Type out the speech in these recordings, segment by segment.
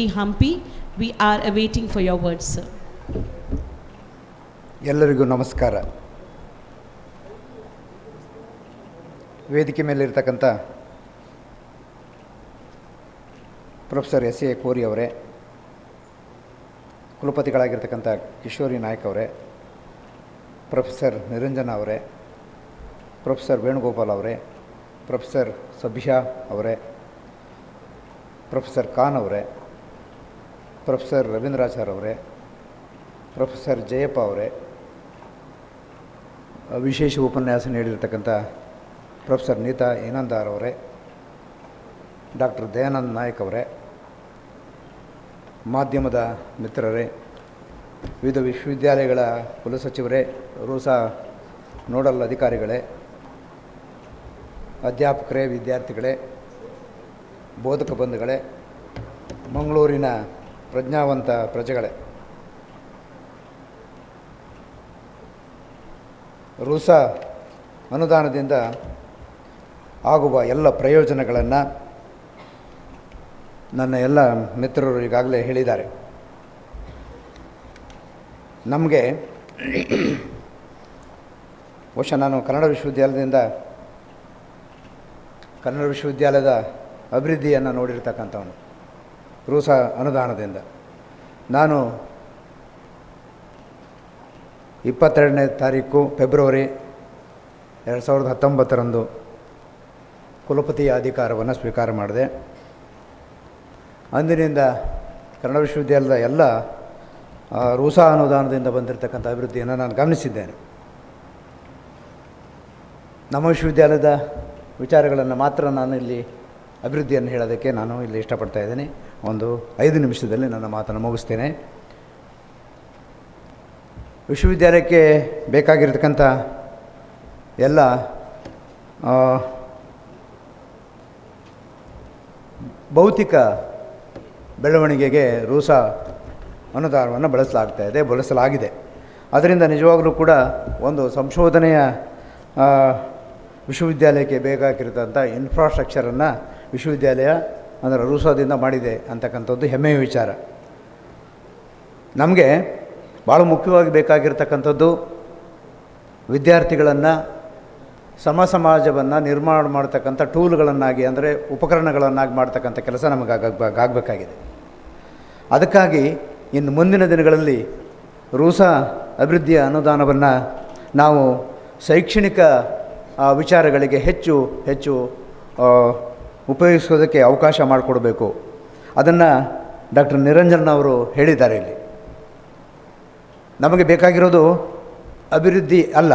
Hampi, we are awaiting for your words, sir. ಎಲ್ಲರಿಗೂ ನಮಸ್ಕಾರ. ವೇದಿಕೆ ಮೇಲಿರ್ತಕ್ಕಂಥ ಪ್ರೊಫೆಸರ್ ಎಸ್ ಎ ಕೋರಿ ಅವರೇ, ಕುಲಪತಿಗಳಾಗಿರ್ತಕ್ಕಂಥ ಕಿಶೋರಿ ನಾಯ್ಕ್ ಅವರೇ, ಪ್ರೊಫೆಸರ್ ನಿರಂಜನ ಅವರೇ, ಪ್ರೊಫೆಸರ್ ವೇಣುಗೋಪಾಲ್ ಅವರೇ, ಪ್ರೊಫೆಸರ್ ಸಬಿಹಾ ಅವರೇ, ಪ್ರೊಫೆಸರ್ ಖಾನ್ ಅವರೇ, ಪ್ರೊಫೆಸರ್ ರವೀಂದ್ರಾಚಾರ್ ಅವರೇ, ಪ್ರೊಫೆಸರ್ ಜಯಪ್ಪ ಅವರೇ, ವಿಶೇಷ ಉಪನ್ಯಾಸ ನೀಡಿರ್ತಕ್ಕಂಥ ಪ್ರೊಫೆಸರ್ ನೀತಾ ಏನಂದಾರ್ ಅವರೇ, ಡಾಕ್ಟರ್ ದಯಾನಂದ್ ನಾಯಕ್ ಅವರೇ, ಮಾಧ್ಯಮದ ಮಿತ್ರರೇ, ವಿವಿಧ ವಿಶ್ವವಿದ್ಯಾಲಯಗಳ ಕುಲಸಚಿವರೇ, ರೂಸಾ ನೋಡಲ್ ಅಧಿಕಾರಿಗಳೇ, ಅಧ್ಯಾಪಕರೇ, ವಿದ್ಯಾರ್ಥಿಗಳೇ, ಬೋಧಕ ಬಂಧುಗಳೇ, ಮಂಗಳೂರಿನ ಪ್ರಜ್ಞಾವಂತ ಪ್ರಜೆಗಳೇ, ರೂಸಾ ಅನುದಾನದಿಂದ ಆಗುವ ಎಲ್ಲ ಪ್ರಯೋಜನಗಳನ್ನು ನನ್ನ ಎಲ್ಲ ಮಿತ್ರರು ಈಗಾಗಲೇ ಹೇಳಿದ್ದಾರೆ. ನಮಗೆ ಬಹುಶಃ ನಾನು ಕನ್ನಡ ವಿಶ್ವವಿದ್ಯಾಲಯದ ಅಭಿವೃದ್ಧಿಯನ್ನು ನೋಡಿರ್ತಕ್ಕಂಥವನು. ರೂಸಾ ಅನುದಾನದಿಂದ ನಾನು 22ನೇ ತಾರೀಕು ಫೆಬ್ರವರಿ 2019 ಕುಲಪತಿಯ ಅಧಿಕಾರವನ್ನು ಸ್ವೀಕಾರ ಮಾಡಿದೆ. ಅಂದಿನಿಂದ ಕನ್ನಡ ವಿಶ್ವವಿದ್ಯಾಲಯದ ಎಲ್ಲ ರೂಸಾ ಅನುದಾನದಿಂದ ಬಂದಿರತಕ್ಕಂಥ ಅಭಿವೃದ್ಧಿಯನ್ನು ನಾನು ಗಮನಿಸಿದ್ದೇನೆ. ನಮ್ಮ ವಿಶ್ವವಿದ್ಯಾಲಯದ ವಿಚಾರಗಳನ್ನು ಮಾತ್ರ ನಾನು ಇಲ್ಲಿ ಅಭಿವೃದ್ಧಿಯನ್ನು ಹೇಳೋದಕ್ಕೆ ನಾನು ಇಲ್ಲಿ ಇಷ್ಟಪಡ್ತಾ ಇದ್ದೀನಿ. ಒಂದು 5 ನಿಮಿಷದಲ್ಲಿ ನನ್ನ ಮಾತನ್ನು ಮುಗಿಸ್ತೇನೆ. ವಿಶ್ವವಿದ್ಯಾಲಯಕ್ಕೆ ಬೇಕಾಗಿರ್ತಕ್ಕಂಥ ಎಲ್ಲ ಭೌತಿಕ ಬೆಳವಣಿಗೆಗೆ ರೂಸಾ ಅನುದಾನವನ್ನು ಬಳಸಲಾಗಿದೆ. ಅದರಿಂದ ನಿಜವಾಗಲೂ ಕೂಡ ಒಂದು ಸಂಶೋಧನೆಯ ವಿಶ್ವವಿದ್ಯಾಲಯಕ್ಕೆ ಬೇಕಾಗಿರ್ತಂಥ ಇನ್ಫ್ರಾಸ್ಟ್ರಕ್ಚರನ್ನು ವಿಶ್ವವಿದ್ಯಾಲಯ ಅಂದರೆ ರೂಸಾದಿಂದ ಮಾಡಿದೆ ಅಂತಕ್ಕಂಥದ್ದು ಹೆಮ್ಮೆಯ ವಿಚಾರ. ನಮಗೆ ಭಾಳ ಮುಖ್ಯವಾಗಿ ಬೇಕಾಗಿರ್ತಕ್ಕಂಥದ್ದು ವಿದ್ಯಾರ್ಥಿಗಳನ್ನು ಸಮಾಜವನ್ನು ನಿರ್ಮಾಣ ಮಾಡ್ತಕ್ಕಂಥ ಟೂಲ್ಗಳನ್ನಾಗಿ ಅಂದರೆ ಉಪಕರಣಗಳನ್ನಾಗಿ ಮಾಡ್ತಕ್ಕಂಥ ಕೆಲಸ ನಮಗೆ ಆಗಬೇಕಾಗಿದೆ. ಅದಕ್ಕಾಗಿ ಇನ್ನು ಮುಂದಿನ ದಿನಗಳಲ್ಲಿ ರೂಸಾ ಅಭಿವೃದ್ಧಿಯ ಅನುದಾನವನ್ನು ನಾವು ಶೈಕ್ಷಣಿಕ ವಿಚಾರಗಳಿಗೆ ಹೆಚ್ಚು ಉಪಯೋಗಿಸೋದಕ್ಕೆ ಅವಕಾಶ ಮಾಡಿಕೊಡಬೇಕು. ಅದನ್ನು ಡಾಕ್ಟರ್ ನಿರಂಜನ್ ಅವರು ಹೇಳಿದ್ದಾರೆ. ಇಲ್ಲಿ ನಮಗೆ ಬೇಕಾಗಿರೋದು ಅಭಿವೃದ್ಧಿ ಅಲ್ಲ,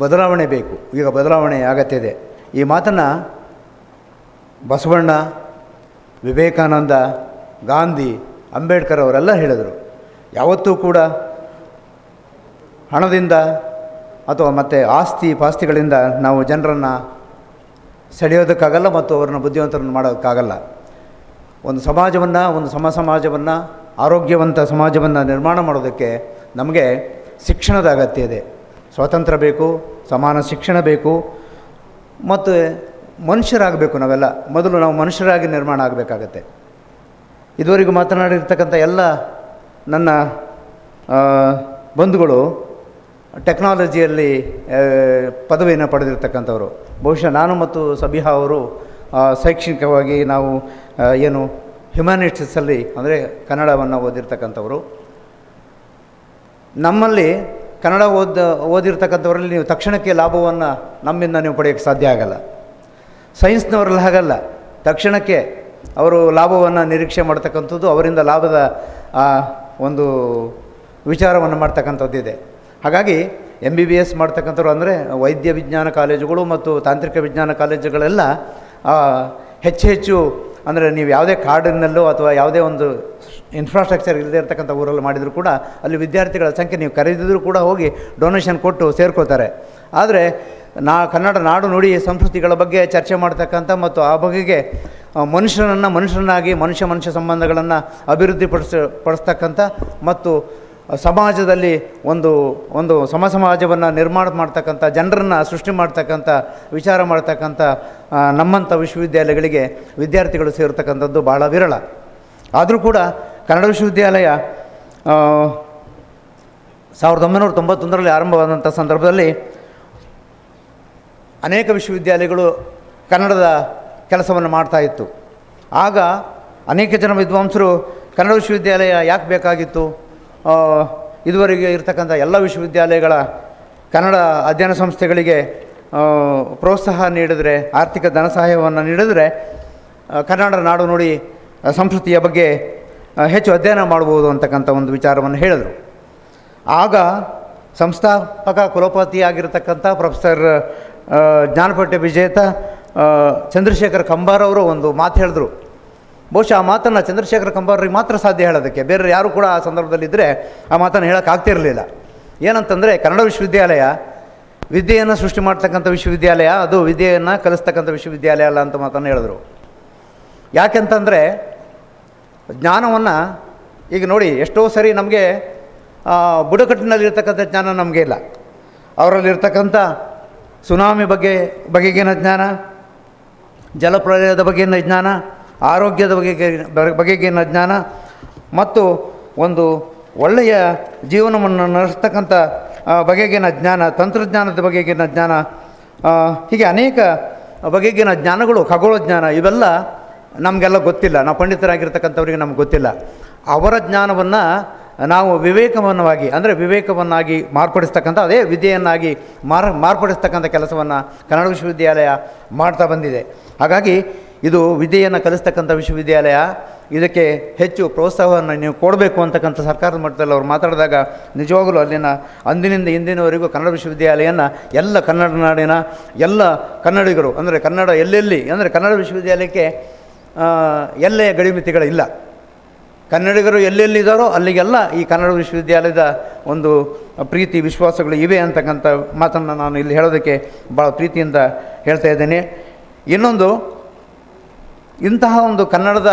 ಬದಲಾವಣೆ ಬೇಕು. ಈಗ ಬದಲಾವಣೆ ಅಗತ್ಯ ಇದೆ. ಈ ಮಾತನ್ನು ಬಸವಣ್ಣ, ವಿವೇಕಾನಂದ, ಗಾಂಧಿ, ಅಂಬೇಡ್ಕರ್ ಅವರೆಲ್ಲ ಹೇಳಿದರು. ಯಾವತ್ತೂ ಕೂಡ ಹಣದಿಂದ ಅಥವಾ ಮತ್ತು ಪಾಸ್ತಿಗಳಿಂದ ನಾವು ಜನರನ್ನು ಸೆಳೆಯೋದಕ್ಕಾಗಲ್ಲ ಮತ್ತು ಅವ್ರನ್ನ ಬುದ್ಧಿವಂತರನ್ನು ಮಾಡೋದಕ್ಕಾಗಲ್ಲ. ಒಂದು ಸಮಾಜವನ್ನು ಆರೋಗ್ಯವಂತ ಸಮಾಜವನ್ನು ನಿರ್ಮಾಣ ಮಾಡೋದಕ್ಕೆ ನಮಗೆ ಶಿಕ್ಷಣದ ಅಗತ್ಯ ಇದೆ. ಸ್ವಾತಂತ್ರ್ಯ ಬೇಕು, ಸಮಾನ ಶಿಕ್ಷಣ ಬೇಕು ಮತ್ತು ಮನುಷ್ಯರಾಗಬೇಕು. ಮೊದಲು ನಾವು ಮನುಷ್ಯರಾಗಿ ನಿರ್ಮಾಣ ಆಗಬೇಕಾಗತ್ತೆ. ಇದುವರೆಗೂ ಮಾತನಾಡಿರ್ತಕ್ಕಂಥ ಎಲ್ಲ ನನ್ನ ಬಂಧುಗಳು ಟೆಕ್ನಾಲಜಿಯಲ್ಲಿ ಪದವಿಯನ್ನು ಪಡೆದಿರ್ತಕ್ಕಂಥವ್ರು. ಬಹುಶಃ ನಾನು ಮತ್ತು ಸಬಿಹಾ ಅವರು ಶೈಕ್ಷಣಿಕವಾಗಿ ನಾವು ಹ್ಯುಮ್ಯಾನಿಟೀಸಲ್ಲಿ ಅಂದರೆ ಕನ್ನಡವನ್ನು ಓದಿರ್ತಕ್ಕಂಥವ್ರು. ನಮ್ಮಲ್ಲಿ ಕನ್ನಡ ಓದಿರ್ತಕ್ಕಂಥವರಲ್ಲಿ ನೀವು ತಕ್ಷಣಕ್ಕೆ ಲಾಭವನ್ನು ನಮ್ಮಿಂದ ನೀವು ಪಡೆಯೋಕ್ಕೆ ಸಾಧ್ಯ ಆಗಲ್ಲ. ಸೈನ್ಸ್ನವರಲ್ಲಿ ಹಾಗಲ್ಲ, ತಕ್ಷಣಕ್ಕೆ ಅವರು ಲಾಭವನ್ನು ನಿರೀಕ್ಷೆ ಮಾಡ್ತಕ್ಕಂಥದ್ದು, ಅವರಿಂದ ಲಾಭದ ಒಂದು ವಿಚಾರವನ್ನು ಮಾಡ್ತಕ್ಕಂಥದ್ದಿದೆ. ಹಾಗಾಗಿ MBBS ಮಾಡ್ತಕ್ಕಂಥವ್ರು ಅಂದರೆ ವೈದ್ಯ ವಿಜ್ಞಾನ ಕಾಲೇಜುಗಳು ಮತ್ತು ತಾಂತ್ರಿಕ ವಿಜ್ಞಾನ ಕಾಲೇಜುಗಳೆಲ್ಲ ಹೆಚ್ಚು ಅಂದರೆ ನೀವು ಯಾವುದೇ ಕಾಡಿನಲ್ಲೋ ಅಥವಾ ಯಾವುದೇ ಒಂದು ಇನ್ಫ್ರಾಸ್ಟ್ರಕ್ಚರ್ ಇಲ್ಲದೆ ಇರತಕ್ಕಂಥ ಊರಲ್ಲಿ ಮಾಡಿದರೂ ಕೂಡ ಅಲ್ಲಿ ವಿದ್ಯಾರ್ಥಿಗಳ ಸಂಖ್ಯೆ ನೀವು ಕರೆದಿದ್ದರೂ ಕೂಡ ಹೋಗಿ ಡೊನೇಷನ್ ಕೊಟ್ಟು ಸೇರ್ಕೋತಾರೆ. ಆದರೆ ಕನ್ನಡ ನಾಡು ನುಡಿ ಸಂಸ್ಕೃತಿಗಳ ಬಗ್ಗೆ ಚರ್ಚೆ ಮಾಡ್ತಕ್ಕಂಥ ಮತ್ತು ಆ ಬಗೆಗೆ ಮನುಷ್ಯರನ್ನಾಗಿ ಮನುಷ್ಯ ಸಂಬಂಧಗಳನ್ನು ಪಡಿಸ್ತಕ್ಕಂಥ ಮತ್ತು ಸಮಾಜದಲ್ಲಿ ಒಂದು ಸಮಾಜವನ್ನು ನಿರ್ಮಾಣ ಮಾಡ್ತಕ್ಕಂಥ, ಜನರನ್ನು ಸೃಷ್ಟಿ ಮಾಡ್ತಕ್ಕಂಥ, ವಿಚಾರ ಮಾಡ್ತಕ್ಕಂಥ ನಮ್ಮಂಥ ವಿಶ್ವವಿದ್ಯಾಲಯಗಳಿಗೆ ವಿದ್ಯಾರ್ಥಿಗಳು ಸೇರ್ತಕ್ಕಂಥದ್ದು ಭಾಳ ವಿರಳ. ಆದರೂ ಕೂಡ ಕನ್ನಡ ವಿಶ್ವವಿದ್ಯಾಲಯ 1991ರಲ್ಲಿ ಆರಂಭವಾದಂಥ ಸಂದರ್ಭದಲ್ಲಿ ಅನೇಕ ವಿಶ್ವವಿದ್ಯಾಲಯಗಳು ಕನ್ನಡದ ಕೆಲಸವನ್ನು ಮಾಡ್ತಾಯಿತ್ತು. ಆಗ ಅನೇಕ ಜನ ವಿದ್ವಾಂಸರು ಕನ್ನಡ ವಿಶ್ವವಿದ್ಯಾಲಯ ಯಾಕೆ ಬೇಕಾಗಿತ್ತು, ಇದುವರೆಗೆ ಇರತಕ್ಕಂಥ ಎಲ್ಲ ವಿಶ್ವವಿದ್ಯಾಲಯಗಳ ಕನ್ನಡ ಅಧ್ಯಯನ ಸಂಸ್ಥೆಗಳಿಗೆ ಪ್ರೋತ್ಸಾಹ ನೀಡಿದರೆ, ಆರ್ಥಿಕ ಧನ ಸಹಾಯವನ್ನು ನೀಡಿದರೆ ಕನ್ನಡ ನಾಡು ನುಡಿ ಸಂಸ್ಕೃತಿಯ ಬಗ್ಗೆ ಹೆಚ್ಚು ಅಧ್ಯಯನ ಮಾಡ್ಬೋದು ಅಂತಕ್ಕಂಥ ಒಂದು ವಿಚಾರವನ್ನು ಹೇಳಿದರು. ಆಗ ಸಂಸ್ಥಾಪಕ ಕುಲಪತಿಯಾಗಿರ್ತಕ್ಕಂಥ ಪ್ರೊಫೆಸರ್ ಜ್ಞಾನಪೀಠ ವಿಜೇತ ಚಂದ್ರಶೇಖರ್ ಕಂಬಾರ್ ಅವರು ಒಂದು ಮಾತು ಹೇಳಿದ್ರು. ಬಹುಶಃ ಆ ಮಾತನ್ನು ಚಂದ್ರಶೇಖರ್ ಕಂಬಾರ್ರಿಗೆ ಮಾತ್ರ ಸಾಧ್ಯ ಹೇಳೋದಕ್ಕೆ, ಬೇರೆ ಯಾರು ಕೂಡ ಆ ಸಂದರ್ಭದಲ್ಲಿದ್ದರೆ ಆ ಮಾತನ್ನು ಹೇಳೋಕ್ಕಾಗ್ತಿರಲಿಲ್ಲ. ಏನಂತಂದರೆ, ಕನ್ನಡ ವಿಶ್ವವಿದ್ಯಾಲಯ ವಿದ್ಯೆಯನ್ನು ಸೃಷ್ಟಿ ಮಾಡ್ತಕ್ಕಂಥ ವಿಶ್ವವಿದ್ಯಾಲಯ, ಅದು ವಿದ್ಯೆಯನ್ನು ಕಲಿಸ್ತಕ್ಕಂಥ ವಿಶ್ವವಿದ್ಯಾಲಯ ಅಲ್ಲ ಅಂತ ಮಾತನ್ನು ಹೇಳಿದ್ರು. ಯಾಕೆಂತಂದರೆ ಜ್ಞಾನವನ್ನು ಈಗ ನೋಡಿ, ಎಷ್ಟೋ ಸರಿ ನಮಗೆ ಬುಡಕಟ್ಟಿನಲ್ಲಿರ್ತಕ್ಕಂಥ ಜ್ಞಾನ ನಮಗೆ ಇಲ್ಲ. ಅವರಲ್ಲಿರ್ತಕ್ಕಂಥ ಸುನಾಮಿ ಬಗೆಗಿನ ಜ್ಞಾನ, ಜಲಪ್ರಳಯದ ಬಗೆಗಿನ ಜ್ಞಾನ, ಆರೋಗ್ಯದ ಬಗೆಗಿನ ಜ್ಞಾನ ಮತ್ತು ಒಂದು ಒಳ್ಳೆಯ ಜೀವನವನ್ನು ನಡೆಸ್ತಕ್ಕಂಥ ಬಗೆಗಿನ ಜ್ಞಾನ, ತಂತ್ರಜ್ಞಾನದ ಬಗೆಗಿನ ಜ್ಞಾನ, ಹೀಗೆ ಅನೇಕ ಬಗೆಗಿನ ಜ್ಞಾನಗಳು, ಖಗೋಳ ಜ್ಞಾನ, ಇವೆಲ್ಲ ನಮಗೆಲ್ಲ ಗೊತ್ತಿಲ್ಲ. ನಾವು ಪಂಡಿತರಾಗಿರ್ತಕ್ಕಂಥವ್ರಿಗೆ ನಮ್ಗೆ ಗೊತ್ತಿಲ್ಲ. ಅವರ ಜ್ಞಾನವನ್ನು ನಾವು ವಿವೇಕವನ್ನಾಗಿ ಮಾರ್ಪಡಿಸ್ತಕ್ಕಂಥ, ಅದೇ ವಿದ್ಯೆಯನ್ನಾಗಿ ಮಾರ್ಪಡಿಸ್ತಕ್ಕಂಥ ಕೆಲಸವನ್ನು ಕನ್ನಡ ವಿಶ್ವವಿದ್ಯಾಲಯ ಮಾಡ್ತಾ ಬಂದಿದೆ. ಹಾಗಾಗಿ ಇದು ವಿದ್ಯೆಯನ್ನು ಕಲಿಸ್ತಕ್ಕಂಥ ವಿಶ್ವವಿದ್ಯಾಲಯ, ಇದಕ್ಕೆ ಹೆಚ್ಚು ಪ್ರೋತ್ಸಾಹವನ್ನು ನೀವು ಕೊಡಬೇಕು ಅಂತಕ್ಕಂಥ ಸರ್ಕಾರದ ಮಟ್ಟದಲ್ಲಿ ಅವರು ಮಾತಾಡಿದಾಗ ನಿಜವಾಗಲೂ ಅಲ್ಲಿನ ಅಂದಿನಿಂದ ಇಂದಿನವರೆಗೂ ಕನ್ನಡ ವಿಶ್ವವಿದ್ಯಾಲಯನ ಎಲ್ಲ ಕನ್ನಡ ನಾಡಿನ ಎಲ್ಲ ಕನ್ನಡಿಗರು, ಅಂದರೆ ಕನ್ನಡ ಎಲ್ಲೆಲ್ಲಿ, ಅಂದರೆ ಕನ್ನಡ ವಿಶ್ವವಿದ್ಯಾಲಯಕ್ಕೆ ಎಲ್ಲೇ ಗಡಿಮಿತಿಗಳಿಲ್ಲ. ಕನ್ನಡಿಗರು ಎಲ್ಲೆಲ್ಲಿದ್ದಾರೋ ಅಲ್ಲಿಗೆಲ್ಲ ಈ ಕನ್ನಡ ವಿಶ್ವವಿದ್ಯಾಲಯದ ಒಂದು ಪ್ರೀತಿ ವಿಶ್ವಾಸಗಳು ಇವೆ ಅಂತಕ್ಕಂಥ ಮಾತನ್ನು ನಾನು ಇಲ್ಲಿ ಹೇಳೋದಕ್ಕೆ ಭಾಳ ಪ್ರೀತಿಯಿಂದ ಹೇಳ್ತಾ ಇದ್ದೇನೆ. ಇನ್ನೊಂದು, ಇಂತಹ ಒಂದು ಕನ್ನಡದ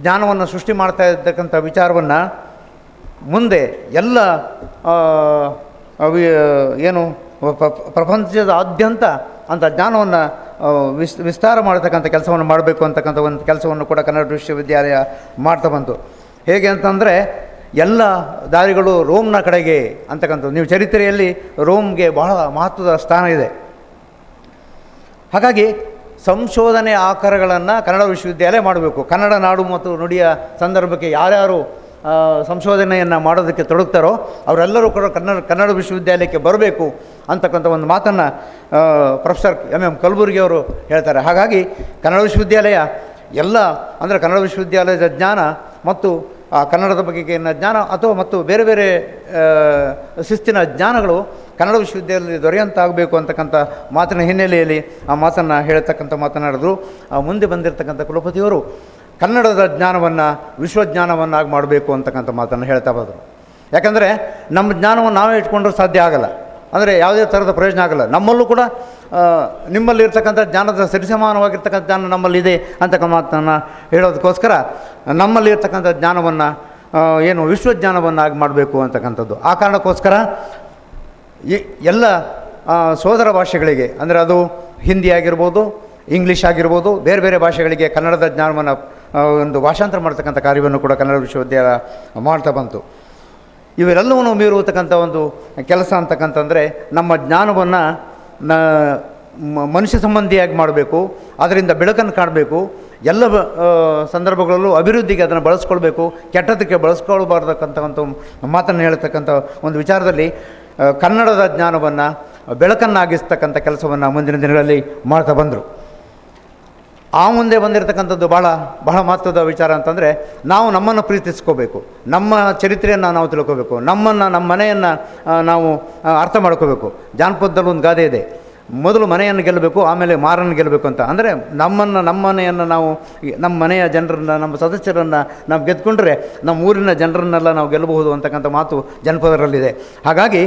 ಜ್ಞಾನವನ್ನು ಸೃಷ್ಟಿ ಮಾಡ್ತಾ ಇರ್ತಕ್ಕಂಥ ವಿಚಾರವನ್ನು ಮುಂದೆ ಎಲ್ಲ ಏನು ಪ್ರಪಂಚದಾದ್ಯಂತ ಅಂಥ ಜ್ಞಾನವನ್ನು ವಿಸ್ತಾರ ಮಾಡತಕ್ಕಂಥ ಕೆಲಸವನ್ನು ಮಾಡಬೇಕು ಅಂತಕ್ಕಂಥ ಒಂದು ಕೆಲಸವನ್ನು ಕೂಡ ಕನ್ನಡ ವಿಶ್ವವಿದ್ಯಾಲಯ ಮಾಡ್ತಾ ಬಂತು. ಹೇಗೆ ಅಂತಂದರೆ, ಎಲ್ಲ ದಾರಿಗಳು ರೋಮ್ನ ಕಡೆಗೆ ಅಂತಕ್ಕಂಥದ್ದು. ನೀವು ಚರಿತ್ರೆಯಲ್ಲಿ ರೋಮ್ಗೆ ಬಹಳ ಮಹತ್ವದ ಸ್ಥಾನ ಇದೆ. ಹಾಗಾಗಿ ಸಂಶೋಧನೆ ಆಕಾರಗಳನ್ನು ಕನ್ನಡ ವಿಶ್ವವಿದ್ಯಾಲಯ ಮಾಡಬೇಕು. ಕನ್ನಡ ನಾಡು ಮತ್ತು ನುಡಿಯ ಸಂದರ್ಭಕ್ಕೆ ಯಾರ್ಯಾರು ಸಂಶೋಧನೆಯನ್ನು ಮಾಡೋದಕ್ಕೆ ತೊಡಗ್ತಾರೋ ಅವರೆಲ್ಲರೂ ಕೂಡ ಕನ್ನಡ ವಿಶ್ವವಿದ್ಯಾಲಯಕ್ಕೆ ಬರಬೇಕು ಅಂತಕ್ಕಂಥ ಒಂದು ಮಾತನ್ನು ಪ್ರೊಫೆಸರ್ ಎಂ ಕಲಬುರ್ಗಿ ಅವರು ಹೇಳ್ತಾರೆ. ಹಾಗಾಗಿ ಕನ್ನಡ ವಿಶ್ವವಿದ್ಯಾಲಯ ಎಲ್ಲ, ಅಂದರೆ ಕನ್ನಡ ವಿಶ್ವವಿದ್ಯಾಲಯದ ಜ್ಞಾನ ಮತ್ತು ಆ ಕನ್ನಡದ ಬಗೆಗಿನ ಜ್ಞಾನ ಅಥವಾ ಮತ್ತು ಬೇರೆ ಬೇರೆ ಶಿಸ್ತಿನ ಜ್ಞಾನಗಳು ಕನ್ನಡ ವಿಶ್ವವಿದ್ಯಾಲಯದಲ್ಲಿ ದೊರೆಯುವಂತಾಗಬೇಕು ಅಂತಕ್ಕಂಥ ಮಾತಿನ ಹಿನ್ನೆಲೆಯಲ್ಲಿ ಆ ಮಾತನ್ನು ಹೇಳ್ತಕ್ಕಂಥ ಮಾತನಾಡಿದ್ರು. ಮುಂದೆ ಬಂದಿರತಕ್ಕಂಥ ಕುಲಪತಿಯವರು ಕನ್ನಡದ ಜ್ಞಾನವನ್ನು ವಿಶ್ವಜ್ಞಾನವನ್ನಾಗಿ ಮಾಡಬೇಕು ಅಂತಕ್ಕಂಥ ಮಾತನ್ನು ಹೇಳ್ತಾ ಬಂದರು. ಯಾಕಂದರೆ ನಮ್ಮ ಜ್ಞಾನವನ್ನು ನಾವೇ ಇಟ್ಕೊಂಡ್ರೆ ಸಾಧ್ಯ ಆಗಲ್ಲ, ಅಂದರೆ ಯಾವುದೇ ಥರದ ಪ್ರಯೋಜನ ಆಗಲ್ಲ. ನಮ್ಮಲ್ಲೂ ಕೂಡ ನಿಮ್ಮಲ್ಲಿರ್ತಕ್ಕಂಥ ಜ್ಞಾನದ ಸರಿಸಮಾನವಾಗಿರ್ತಕ್ಕಂಥ ಜ್ಞಾನ ನಮ್ಮಲ್ಲಿದೆ ಅಂತಕ್ಕಂಥ ಮಾತನ್ನು ಹೇಳೋದಕ್ಕೋಸ್ಕರ ನಮ್ಮಲ್ಲಿರ್ತಕ್ಕಂಥ ಜ್ಞಾನವನ್ನು ಏನು ವಿಶ್ವಜ್ಞಾನವನ್ನಾಗಿ ಮಾಡಬೇಕು ಅಂತಕ್ಕಂಥದ್ದು. ಆ ಕಾರಣಕ್ಕೋಸ್ಕರ ಎಲ್ಲ ಸೋದರ ಭಾಷೆಗಳಿಗೆ, ಅಂದರೆ ಅದು ಹಿಂದಿ ಆಗಿರ್ಬೋದು, ಇಂಗ್ಲೀಷ್ ಆಗಿರ್ಬೋದು, ಬೇರೆ ಬೇರೆ ಭಾಷೆಗಳಿಗೆ ಕನ್ನಡದ ಜ್ಞಾನವನ್ನು ಒಂದು ಭಾಷಾಂತರ ಮಾಡ್ತಕ್ಕಂಥ ಕಾರ್ಯವನ್ನು ಕೂಡ ಕನ್ನಡ ವಿಶ್ವವಿದ್ಯಾಲಯ ಮಾಡ್ತಾ ಬಂತು. ಇವೆಲ್ಲವೂ ಮೀರುವತಕ್ಕಂಥ ಒಂದು ಕೆಲಸ ಅಂತಕ್ಕಂತಂದರೆ, ನಮ್ಮ ಜ್ಞಾನವನ್ನು ಮನುಷ್ಯ ಸಂಬಂಧಿಯಾಗಿ ಮಾಡಬೇಕು, ಅದರಿಂದ ಬೆಳಕನ್ನು ಕಾಣಬೇಕು, ಎಲ್ಲ ಸಂದರ್ಭಗಳಲ್ಲೂ ಅಭಿವೃದ್ಧಿಗೆ ಅದನ್ನು ಬಳಸ್ಕೊಳ್ಬೇಕು, ಕೆಟ್ಟದಕ್ಕೆ ಬಳಸ್ಕೊಳ್ಬಾರ್ದಕ್ಕಂಥ ಒಂದು ಮಾತನ್ನು ಹೇಳ್ತಕ್ಕಂಥ ಒಂದು ವಿಚಾರದಲ್ಲಿ ಕನ್ನಡದ ಜ್ಞಾನವನ್ನು ಬೆಳಕನ್ನಾಗಿಸ್ತಕ್ಕಂಥ ಕೆಲಸವನ್ನು ಮುಂದಿನ ದಿನಗಳಲ್ಲಿ ಮಾಡ್ತಾ ಬಂದರು. ಆ ಮುಂದೆ ಬಂದಿರತಕ್ಕಂಥದ್ದು ಬಹಳ ಮಹತ್ವದ ವಿಚಾರ ಅಂತಂದರೆ, ನಾವು ನಮ್ಮನ್ನು ಪ್ರೀತಿಸ್ಕೋಬೇಕು, ನಮ್ಮ ಚರಿತ್ರೆಯನ್ನು ನಾವು ತಿಳ್ಕೋಬೇಕು, ನಮ್ಮ ಮನೆಯನ್ನು ನಾವು ಅರ್ಥ ಮಾಡ್ಕೋಬೇಕು. ಜಾನಪದದಲ್ಲಿ ಒಂದು ಗಾದೆ ಇದೆ, ಮೊದಲು ಮನೆಯನ್ನು ಗೆಲ್ಲಬೇಕು, ಆಮೇಲೆ ಮಾರನ್ನು ಗೆಲ್ಲಬೇಕು ಅಂತ. ಅಂದರೆ ನಮ್ಮ ಮನೆಯನ್ನು ನಾವು, ನಮ್ಮ ಮನೆಯ ಜನರನ್ನು, ನಮ್ಮ ಸದಸ್ಯರನ್ನು ನಾವು ಗೆದ್ದುಕೊಂಡ್ರೆ ನಮ್ಮ ಊರಿನ ಜನರನ್ನೆಲ್ಲ ನಾವು ಗೆಲ್ಲಬಹುದು ಅಂತಕ್ಕಂಥ ಮಾತು ಜನಪದರಲ್ಲಿದೆ. ಹಾಗಾಗಿ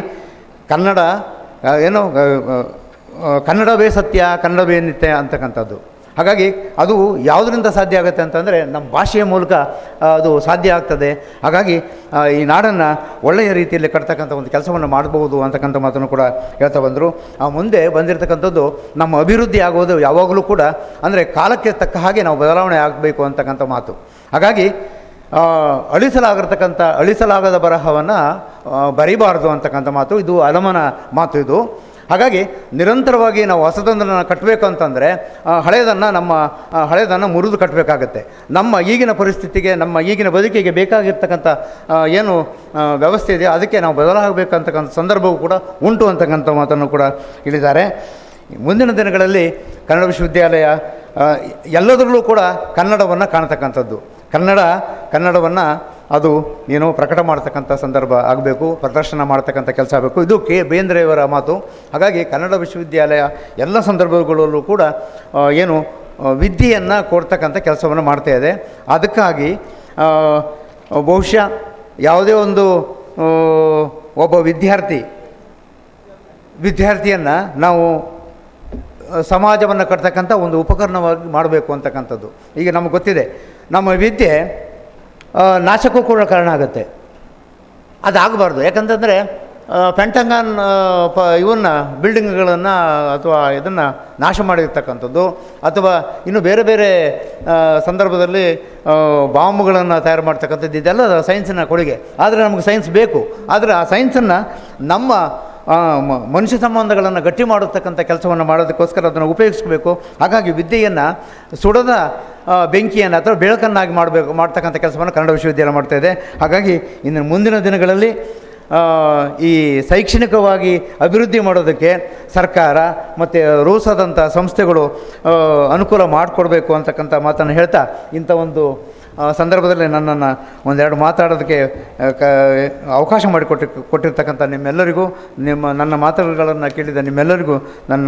ಕನ್ನಡವೇ ಸತ್ಯ, ಕನ್ನಡವೇ ನಿತ್ಯ ಅಂತಕ್ಕಂಥದ್ದು. ಹಾಗಾಗಿ ಅದು ಯಾವುದರಿಂದ ಸಾಧ್ಯ ಆಗುತ್ತೆ ಅಂತಂದರೆ ನಮ್ಮ ಭಾಷೆಯ ಮೂಲಕ ಅದು ಸಾಧ್ಯ ಆಗ್ತದೆ. ಹಾಗಾಗಿ ಈ ನಾಡನ್ನು ಒಳ್ಳೆಯ ರೀತಿಯಲ್ಲಿ ಕಟ್ತಕ್ಕಂಥ ಒಂದು ಕೆಲಸವನ್ನು ಮಾಡಬಹುದು ಅಂತಕ್ಕಂಥ ಮಾತನ್ನು ಕೂಡ ಹೇಳ್ತಾ ಬಂದರು. ಮುಂದೆ ಬಂದಿರತಕ್ಕಂಥದ್ದು ನಮ್ಮ ಅಭಿವೃದ್ಧಿ ಆಗೋದು ಯಾವಾಗಲೂ ಕೂಡ ಅಂದರೆ ಕಾಲಕ್ಕೆ ತಕ್ಕ ಹಾಗೆ ನಾವು ಬದಲಾವಣೆ ಆಗಬೇಕು ಅಂತಕ್ಕಂಥ ಮಾತು. ಹಾಗಾಗಿ ಅಳಿಸಲಾಗದ ಬರಹವನ್ನು ಬರೀಬಾರದು ಅಂತಕ್ಕಂಥ ಮಾತು, ಇದು ಅಲಮನ ಮಾತು ಇದು. ಹಾಗಾಗಿ ನಿರಂತರವಾಗಿ ನಾವು ಹೊಸದೊಂದನ್ನು ಕಟ್ಟಬೇಕು ಅಂತಂದರೆ ಹಳೆಯದನ್ನು ಮುರಿದು ಕಟ್ಟಬೇಕಾಗತ್ತೆ. ನಮ್ಮ ಈಗಿನ ಪರಿಸ್ಥಿತಿಗೆ, ನಮ್ಮ ಈಗಿನ ಬದುಕಿಗೆ ಬೇಕಾಗಿರ್ತಕ್ಕಂಥ ಏನು ವ್ಯವಸ್ಥೆ ಇದೆ ಅದಕ್ಕೆ ನಾವು ಬದಲಾಗಬೇಕಂತಕ್ಕಂಥ ಸಂದರ್ಭವೂ ಕೂಡ ಉಂಟು ಅಂತಕ್ಕಂಥ ಮಾತನ್ನು ಕೂಡ ಹೇಳಿದ್ದಾರೆ. ಮುಂದಿನ ದಿನಗಳಲ್ಲಿ ಕನ್ನಡ ವಿಶ್ವವಿದ್ಯಾಲಯ ಎಲ್ಲದರಲ್ಲೂ ಕೂಡ ಕನ್ನಡವನ್ನು ಕಾಣತಕ್ಕಂಥದ್ದು, ಕನ್ನಡವನ್ನು ಅದು ಪ್ರಕಟ ಮಾಡ್ತಕ್ಕಂಥ ಸಂದರ್ಭ ಆಗಬೇಕು, ಪ್ರದರ್ಶನ ಮಾಡ್ತಕ್ಕಂಥ ಕೆಲಸ ಆಗಬೇಕು. ಇದು ಬೇಂದ್ರೆಯವರ ಮಾತು. ಹಾಗಾಗಿ ಕನ್ನಡ ವಿಶ್ವವಿದ್ಯಾಲಯ ಎಲ್ಲ ಸಂದರ್ಭಗಳಲ್ಲೂ ಕೂಡ ವಿದ್ಯೆಯನ್ನು ಕೊಡ್ತಕ್ಕಂಥ ಕೆಲಸವನ್ನು ಮಾಡ್ತಾಯಿದೆ. ಅದಕ್ಕಾಗಿ ಬಹುಶಃ ಯಾವುದೇ ಒಂದು ಒಬ್ಬ ವಿದ್ಯಾರ್ಥಿಯನ್ನು ನಾವು ಸಮಾಜವನ್ನು ಕಟ್ತಕ್ಕಂಥ ಒಂದು ಉಪಕರಣವಾಗಿ ಮಾಡಬೇಕು ಅಂತಕ್ಕಂಥದ್ದು. ಈಗ ನಮಗೆ ಗೊತ್ತಿದೆ, ನಮ್ಮ ವಿದ್ಯೆ ನಾಶಕ್ಕೂ ಕೂಡ ಕಾರಣ ಆಗುತ್ತೆ. ಅದಾಗಬಾರ್ದು. ಯಾಕಂತಂದರೆ ಪೆಂಟಗಾನ್ ಬಿಲ್ಡಿಂಗ್ಗಳನ್ನು ಅಥವಾ ಇದನ್ನು ನಾಶ ಮಾಡಿರ್ತಕ್ಕಂಥದ್ದು, ಅಥವಾ ಇನ್ನು ಬೇರೆ ಬೇರೆ ಸಂದರ್ಭದಲ್ಲಿ ಬಾಂಬ್ಗಳನ್ನು ತಯಾರು ಮಾಡ್ತಕ್ಕಂಥದ್ದು, ಇದೆಲ್ಲ ಸೈನ್ಸಿನ ಕೊಡುಗೆ. ಆದರೆ ನಮಗೆ ಸೈನ್ಸ್ ಬೇಕು. ಆದರೆ ಆ ಸೈನ್ಸನ್ನು ನಮ್ಮ ಮನುಷ್ಯ ಸಂಬಂಧಗಳನ್ನು ಗಟ್ಟಿ ಮಾಡತಕ್ಕಂಥ ಕೆಲಸವನ್ನು ಮಾಡೋದಕ್ಕೋಸ್ಕರ ಅದನ್ನು ಉಪಯೋಗಿಸಬೇಕು. ಹಾಗಾಗಿ ವಿದ್ಯೆಯನ್ನು ಸುಡದ ಬೆಂಕಿಯನ್ನು ಅಥವಾ ಬೆಳಕನ್ನಾಗಿ ಮಾಡ್ತಕ್ಕಂಥ ಕೆಲಸವನ್ನು ಕನ್ನಡ ವಿಶ್ವವಿದ್ಯಾಲಯ ಮಾಡ್ತಾಯಿದೆ. ಹಾಗಾಗಿ ಇನ್ನು ಮುಂದಿನ ದಿನಗಳಲ್ಲಿ ಈ ಶೈಕ್ಷಣಿಕವಾಗಿ ಅಭಿವೃದ್ಧಿ ಮಾಡೋದಕ್ಕೆ ಸರ್ಕಾರ ಮತ್ತು ರೂಸಾದಂಥ ಸಂಸ್ಥೆಗಳು ಅನುಕೂಲ ಮಾಡಿಕೊಡ್ಬೇಕು ಅಂತಕ್ಕಂಥ ಮಾತನ್ನು ಹೇಳ್ತಾ, ಇಂಥ ಒಂದು ಸಂದರ್ಭದಲ್ಲಿ ನನ್ನನ್ನು ಒಂದೆರಡು ಮಾತಾಡೋದಕ್ಕೆ ಅವಕಾಶ ಕೊಟ್ಟಿರ್ತಕ್ಕಂಥ ನಿಮ್ಮೆಲ್ಲರಿಗೂ, ನನ್ನ ಮಾತುಗಳನ್ನು ಕೇಳಿದ ನಿಮ್ಮೆಲ್ಲರಿಗೂ ನನ್ನ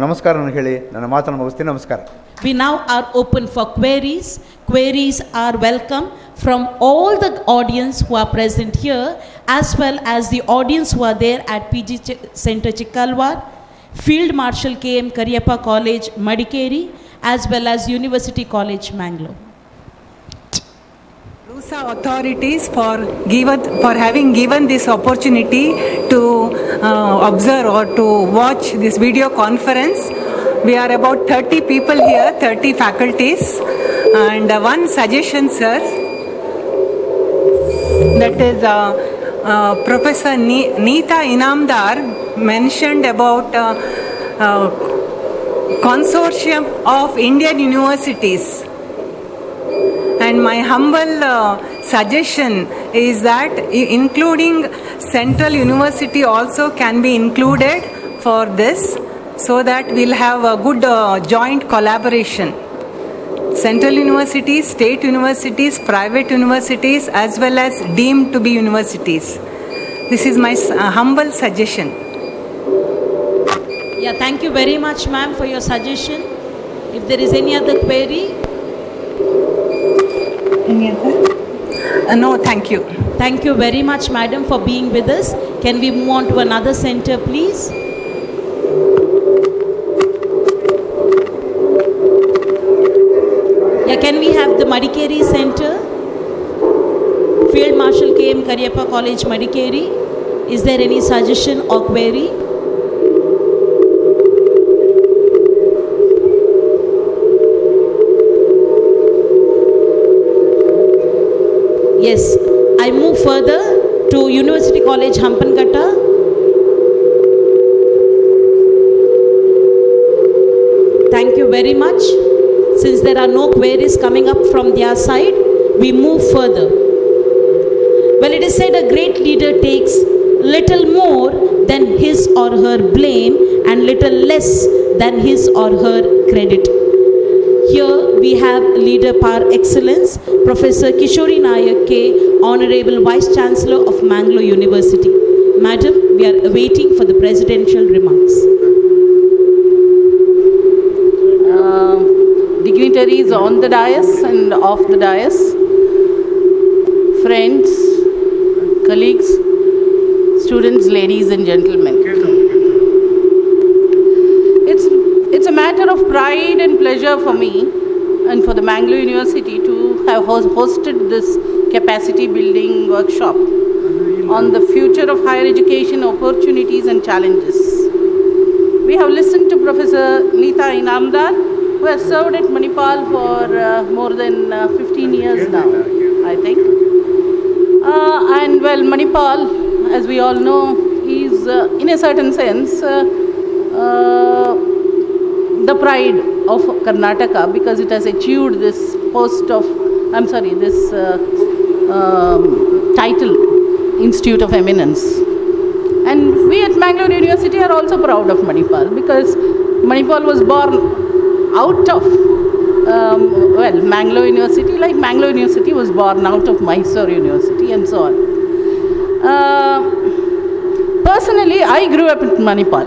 ನಮಸ್ಕಾರವನ್ನು ಹೇಳಿ ನನ್ನ ಮಾತನ್ನು ಮುಗಿಸ್ತೀನಿ. ನಮಸ್ಕಾರ. We now are open for queries. Queries are welcome from all the audience who are present here, as well as the audience who are there at PG Center Chikkalwar, Field Marshal KM Kariyappa College Madikeri, as well as University College Mangalore. RUSA authorities for having given this opportunity to observe or to watch this video conference. We are about 30 people here, 30 faculties, and one suggestion, sir, that is Professor Neeta Inamdar mentioned about consortium of Indian universities. And my humble suggestion is that including Central University also can be included for this, so that we'll have a good joint collaboration. Central universities, state universities, private universities, as well as deemed to be universities. This is my humble suggestion. Yeah, thank you very much, ma'am, for your suggestion. If there is any other query? Any other? No, thank you. Thank you very much, madam, for being with us. Can we move on to another center, please? Yeah, can we have the Madikeri Center? Field Marshal KM Kariyappa College Madikeri. Is there any suggestion or query? Yes, I move further to University College Hampanghatta. Thank you very much. Since there are no queries coming up from their side, we move further. Well, it is said a great leader takes little more than his or her blame and little less than his or her credit. Here we have leader par excellence, Professor Kishori Nayak K, Honorable Vice Chancellor of Mangalore University. Madam, we are awaiting for the presidential remarks. Dignitaries on the dais and off the dais, friends, colleagues, students, ladies and gentlemen. It's a matter of pride and pleasure for me and for the Mangalore University to have hosted this capacity building workshop on the future of higher education opportunities and challenges. We have listened to Professor Neeta Inamdar who has served at Manipal for more than 15 years now, I think. And well, Manipal, as we all know, is in a certain sense the pride of Karnataka, because it has achieved this title, Institute of Eminence. And we at Mangalore University are also proud of Manipal, because Manipal was born out of, Mangalore University, like Mangalore University was born out of Mysore University and so on. Personally, I grew up in Manipal,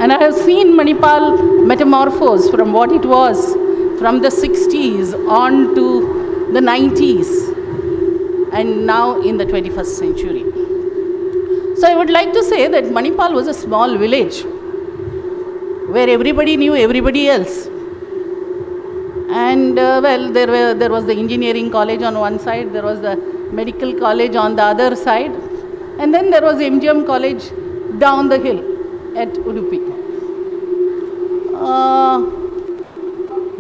and I have seen Manipal metamorphose from what it was from the 60s on to the 90s and now in the 21st century. So I would like to say that Manipal was a small village where everybody knew everybody else. And there was the engineering college on one side, there was the medical college on the other side, and then there was MGM college down the hill at Udupi.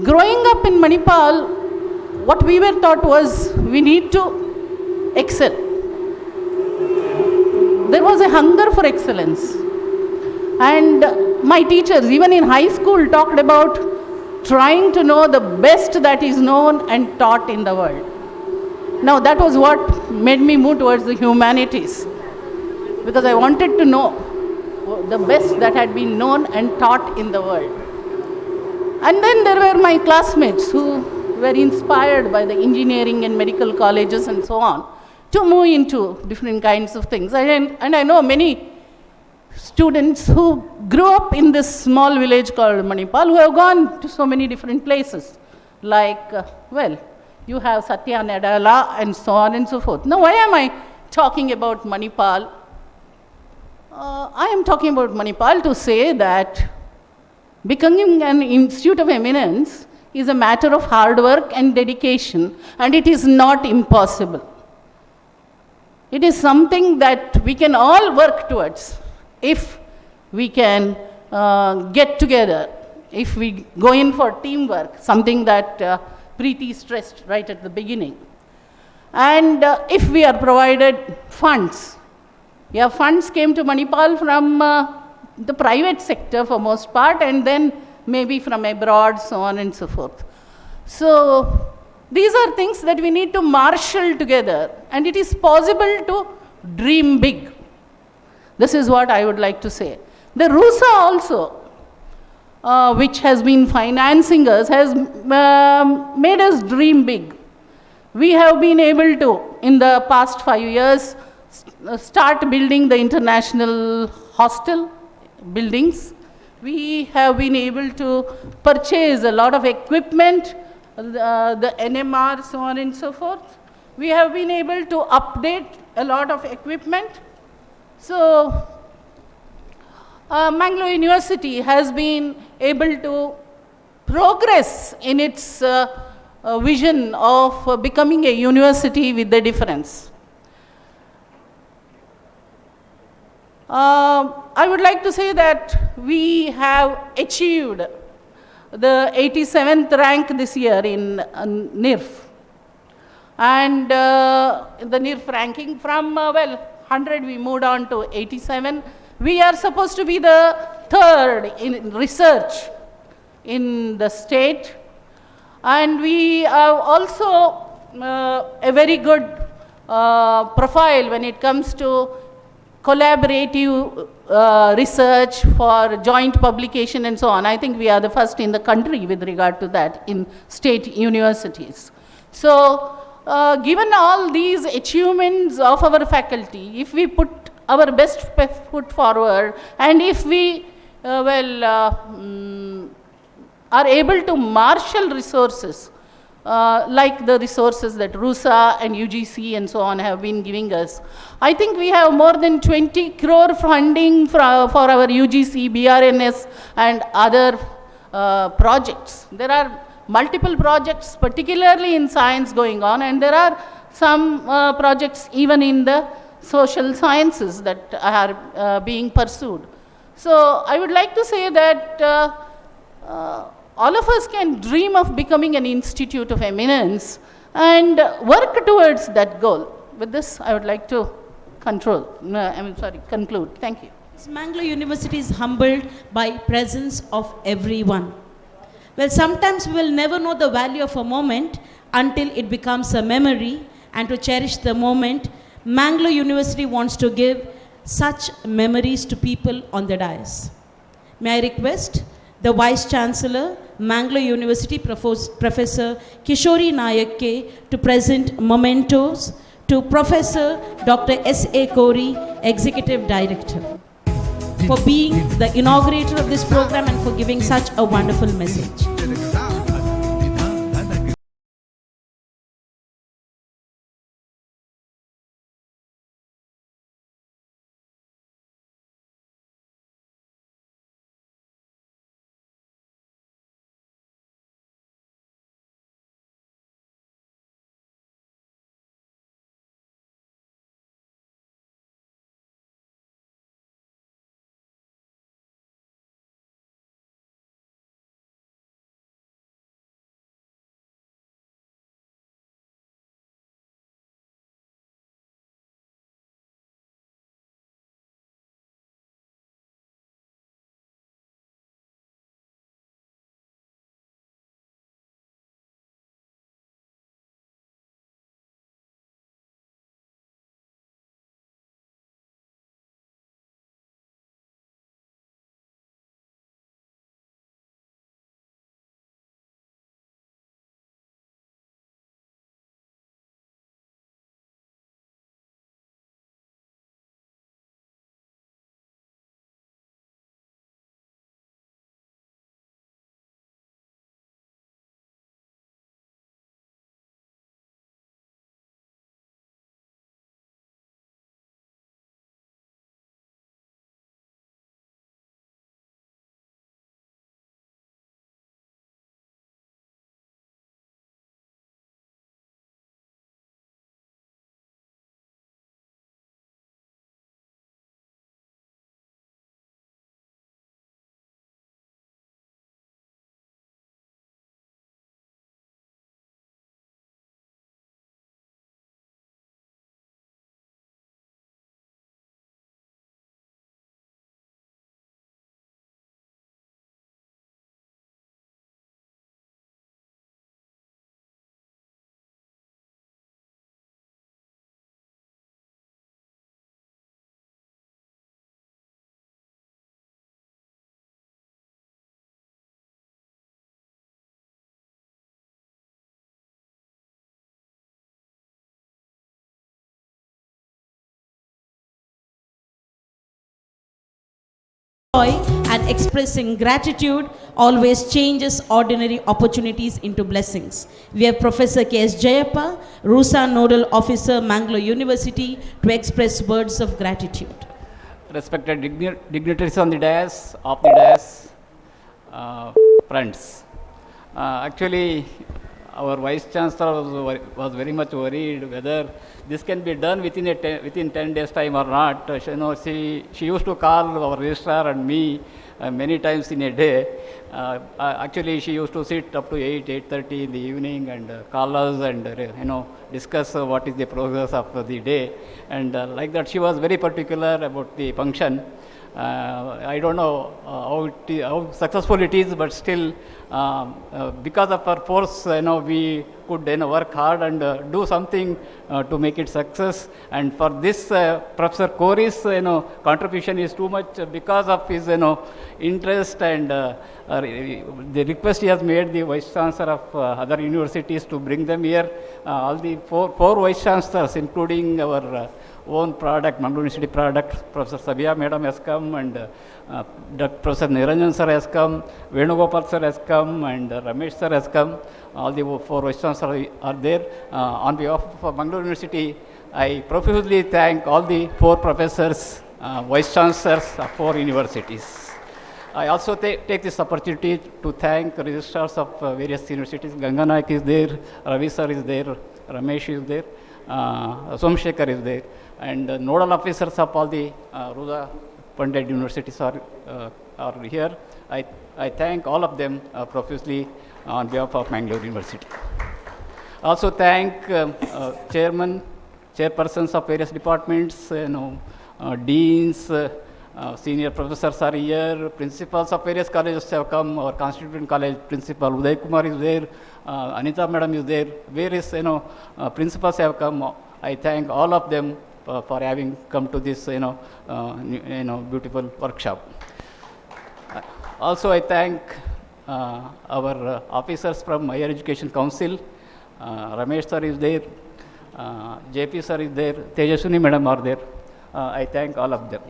Growing up in Manipal, what we were taught was we need to excel. There was a hunger for excellence. And my teachers, even in high school, talked about trying to know the best that is known and taught in the world. Now that was what made me move towards the humanities, because I wanted to know the best that had been known and taught in the world. And then there were my classmates who were inspired by the engineering and medical colleges and so on to move into different kinds of things. And I know many students who grew up in this small village called Manipal who have gone to so many different places, like, you have Satya Nadella and so on and so forth. Now, why am I talking about Manipal? I am talking about Manipal to say that becoming an institute of eminence is a matter of hard work and dedication, and it is not impossible. It is something that we can all work towards if we can get together, if we go in for teamwork, something that Preeti stressed right at the beginning. And if we are provided funds. Yeah, funds came to Manipal from the private sector for most part, and then maybe from abroad, so on and so forth. So these are things that we need to marshal together, and it is possible to dream big. This is what I would like to say. The RUSA also, which has been financing us, has made us dream big. We have been able to, in the past 5 years, start building the international hostel buildings. We have been able to purchase a lot of equipment, the NMR, so on and so forth. We have been able to update a lot of equipment. So, Mangalore University has been able to progress in its vision of becoming a university with a difference. I would like to say that we have achieved the 87th rank this year in NIRF. And the NIRF ranking from, 100 we moved on to 87. We are supposed to be the third in research in the state. And we have also a very good profile when it comes to collaborative research for joint publication and so on. I think we are the first in the country with regard to that in state universities. So, given all these achievements of our faculty, if we put our best foot forward, and if we are able to marshal resources like the resources that RUSA and UGC and so on have been giving us, I think we have more than 20 crore funding for our UGC, BRNS and other projects. There are multiple projects, particularly in science going on, and there are some projects even in the social sciences that are being pursued. So I would like to say that all of us can dream of becoming an institute of eminence and work towards that goal. With this, I would like to conclude. Thank you. Mangalore University is humbled by presence of everyone. Well, sometimes we will never know the value of a moment until it becomes a memory, and to cherish the moment, Mangalore University wants to give such memories to people on the dais. May I request the Vice Chancellor, Mangalore University, Professor Kishori Nayak K, to present mementos to Professor Dr. S.A. Kori, Executive Director, for being the inaugurator of this program and for giving such a wonderful message. Joy and expressing gratitude always changes ordinary opportunities into blessings. We have Professor K.S. Jayappa, RUSA Nodal Officer, Mangalore University, to express words of gratitude. Respected dignitaries on the dais, friends. Actually, our Vice Chancellor was very much worried whether this can be done within 10 days time or not. She used to call our registrar and me many times in a day. Actually, she used to sit up to 8:30 in the evening and call us and discuss what is the progress of the day. And like that, she was very particular about the function. I don't know how successful it is, but still, because of her force, we could work hard and do something to make it success. And for this, Professor Kori's contribution is too much because of his interest and the request he has made the Vice Chancellor of other universities to bring them here. All the four Vice Chancellors, including our own product, Mangalore University product, Professor Sabia Madam has come, and Professor Niranjan sir has come, Venugopal sir has come, and Ramesh sir has come. All the four Vice Chancellors are there. On behalf of Mangalore University, I profusely thank all the four professors, Vice Chancellors of four universities. I also take this opportunity to thank registrars of various universities. Ganga Naik is there, Ravi sir is there, Ramesh is there, Somshekar is there, and nodal officers of all the Ruza Pandit universities are here. I thank all of them profusely on behalf of Mangalore University. Also thank chairpersons of various departments, deans, senior professors are here, principals of various colleges have come. Our constituent college principal Uday Kumar is there, Anita madam is there, various principals have come. I thank all of them for having come to this beautiful workshop. Also I thank our officers from Higher Education Council. Ramesh sir is there, JP sir is there, Tejaswini madam are there. I thank all of them.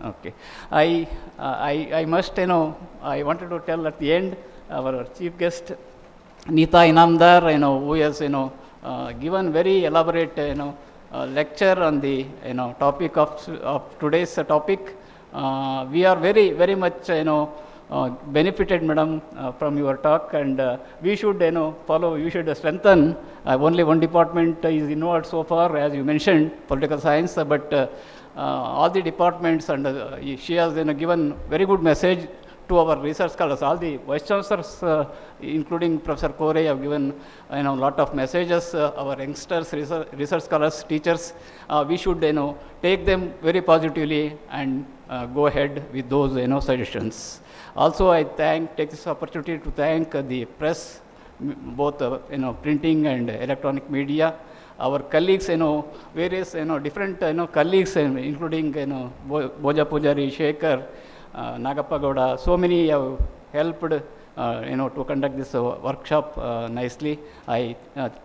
Okay. I must, I wanted to tell at the end, our chief guest, Neeta Inamdar, who has, given very elaborate, lecture on the, topic of today's topic. We are very, very much, benefited, madam, from your talk, and we should, follow, you should strengthen. Only one department is involved so far, as you mentioned, political science, but all the departments, and she has given very good message to our research scholars. All the vice chancellors, including Professor Kore, have given a lot of messages. Our youngsters, research scholars, teachers, we should take them very positively and go ahead with those suggestions. Also, I take this opportunity to thank the press, both printing and electronic media. Our colleagues, various different colleagues, including Boja Pujari, Shekhar, Nagappa Gowda, so many have helped to conduct this workshop nicely. I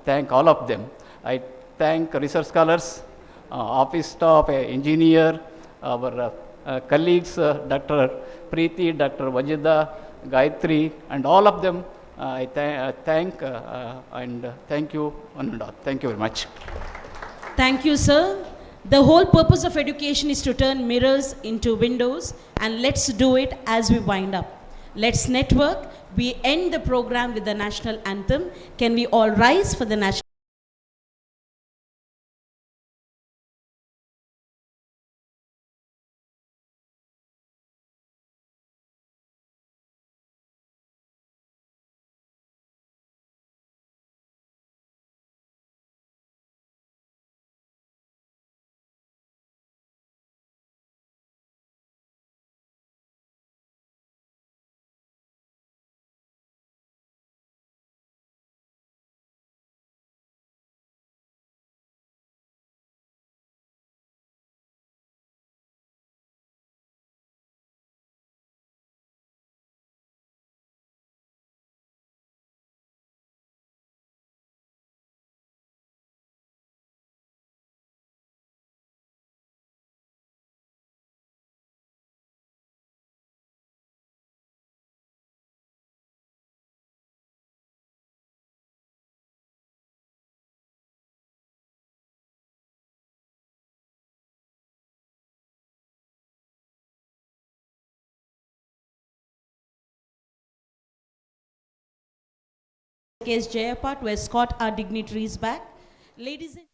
thank all of them. I thank research scholars, office staff, engineer, our colleagues, Dr. Preeti, Dr. Vajida, Gayatri, and all of them. I thank and thank you one and all. Thank you very much. Thank you, sir. The whole purpose of education is to turn mirrors into windows, and let's do it as we wind up. Let's network. We end the program with the national anthem. Can we all rise for the national K.S. Jayapat to escort our dignitaries back? Ladies and